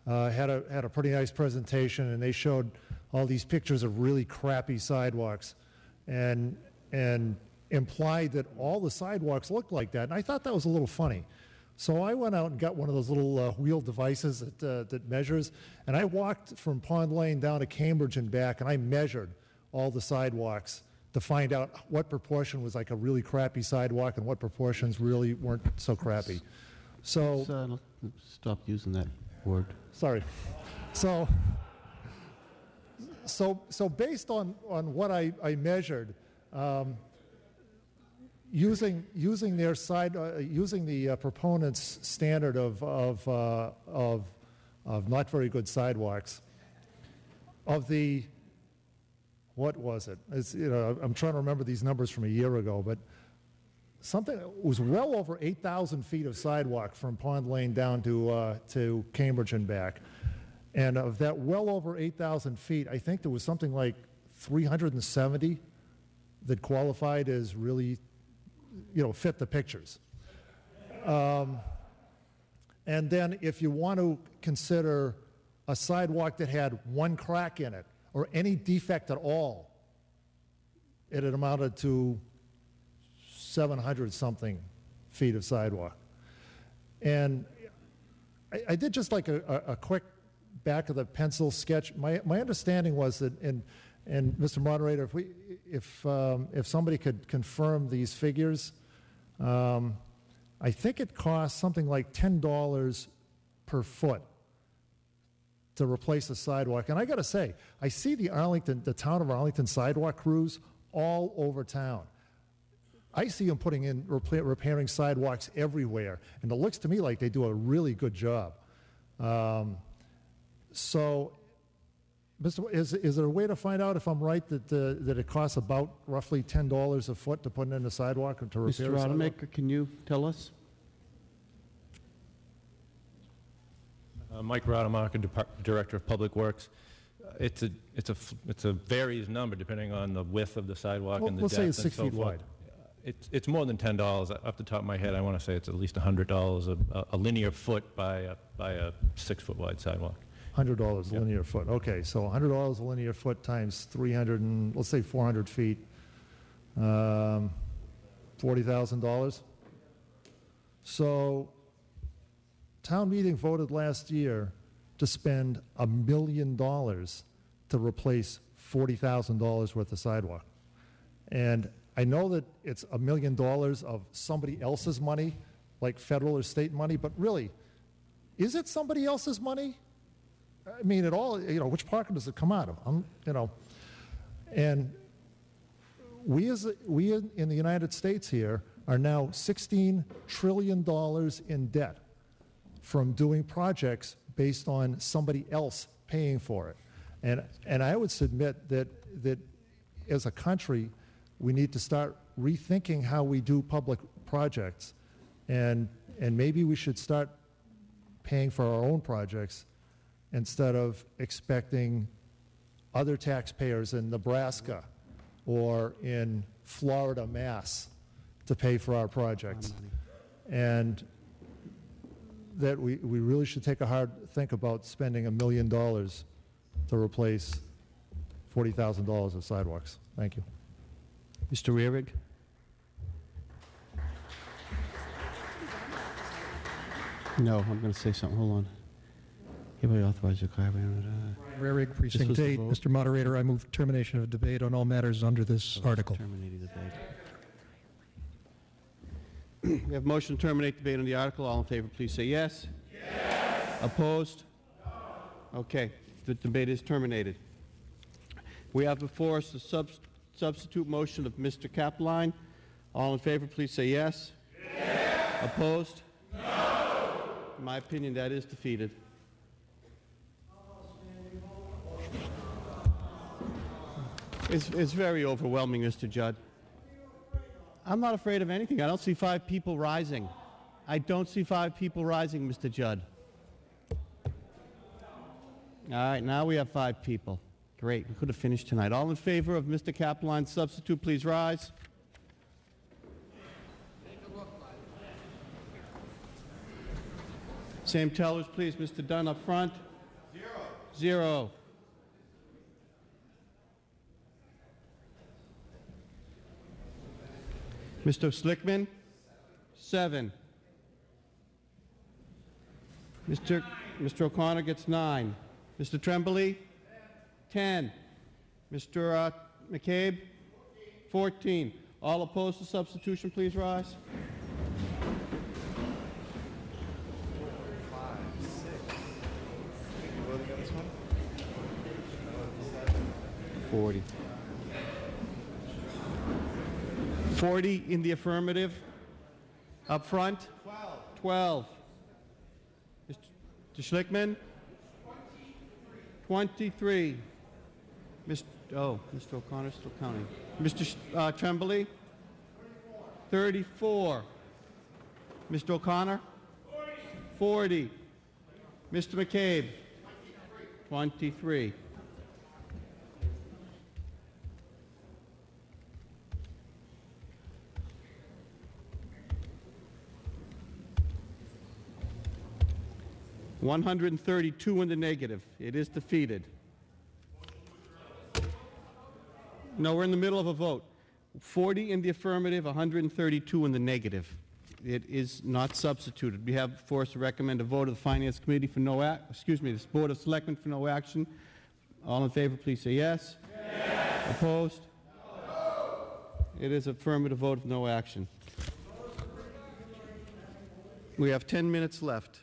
had a pretty nice presentation, and they showed all these pictures of really crappy sidewalks, and implied that all the sidewalks looked like that. And I thought that was a little funny. So I went out and got one of those little wheel devices that measures, and I walked from Pond Lane down to Cambridge and back, and I measured all the sidewalks to find out what proportion was like a really crappy sidewalk and what proportions really weren't so crappy. So stop using that word. Sorry. So based on what I measured, using their side, using the proponents' standard of not very good sidewalks, of the, what was it? It's, I'm trying to remember these numbers from a year ago, but something, it was well over 8,000 feet of sidewalk from Pond Lane down to Cambridge and back. And of that well over 8,000 feet, I think there was something like 370 that qualified as really, fit the pictures. And then if you want to consider a sidewalk that had one crack in it or any defect at all, it had amounted to 700 something feet of sidewalk. And I did just like a quick back of the pencil sketch. My understanding was that, and Mr. Moderator, if somebody could confirm these figures, I think it costs something like $10 per foot to replace a sidewalk. And I got to say, I see the town of Arlington sidewalk crews all over town. I see them putting in repairing sidewalks everywhere, and it looks to me like they do a really good job. So, is there a way to find out if I'm right that it costs about roughly $10 a foot to put in a sidewalk or to repair a sidewalk? Mr. Rademacher, can you tell us? Mike Rademacher, Director of Public Works. It's a varies number depending on the width of the sidewalk and the depth. Let's say it's 6 feet wide. It's more than $10. Off the top of my head, I want to say it's at least $100 a linear foot by a 6 foot wide sidewalk. $100 a linear foot. Okay, so $100 a linear foot times 300 and let's say 400 feet, $40,000. So, town meeting voted last year to spend $1 million to replace $40,000 worth of sidewalk, and I know that it's $1 million of somebody else's money, like federal or state money, but really, is it somebody else's money? I mean, it all, which pocket does it come out of? And we in the United States here are now $16 trillion in debt from doing projects based on somebody else paying for it. And I would submit that as a country, we need to start rethinking how we do public projects, and maybe we should start paying for our own projects instead of expecting other taxpayers in Nebraska or in Florida, Mass, to pay for our projects. And that we really should take a hard think about spending $1 million to replace $40,000 of sidewalks. Thank you. Mr. Rearig? No, I'm going to say something. Hold on. Hereby authorize the Rearig, Precinct 8. Mr. Moderator, I move termination of debate on all matters under this article. Terminating debate. We have motion to terminate debate on the article. All in favor, please say yes. Yes. Opposed? No. Okay. The debate is terminated. We have before us the substitute motion of Mr. Kaplan. All in favor, please say yes. Yes. Opposed? No. In my opinion, that is defeated. It's very overwhelming, Mr. Judd. I'm not afraid of anything. I don't see 5 people rising. I don't see 5 people rising, Mr. Judd. All right, now we have 5 people. Great, we could have finished tonight. All in favor of Mr. Kaplan's substitute, please rise. Same tellers, please. Mr. Dunn up front. 0. Mr. Schlickman? 7. Mr. O'Connor gets 9. Mr. Trembley? 10. Mr. McCabe? 14. All opposed to substitution, please rise. 40. 40 in the affirmative. Up front? 12. Mr. Schlickman? 23. Mr. O'Connor's still counting. Mr. Trembley? 34. Mr. O'Connor? 40. Mr. McCabe? 23. $132 in the negative. It is defeated. No, we're in the middle of a vote. 40 in the affirmative, 132 in the negative. It is not substituted. We have before us to recommend a vote of the Finance Committee for no this Board of Selectmen for no action. All in favor, please say yes. Yes. Opposed? No. It is affirmative vote of no action. We have 10 minutes left.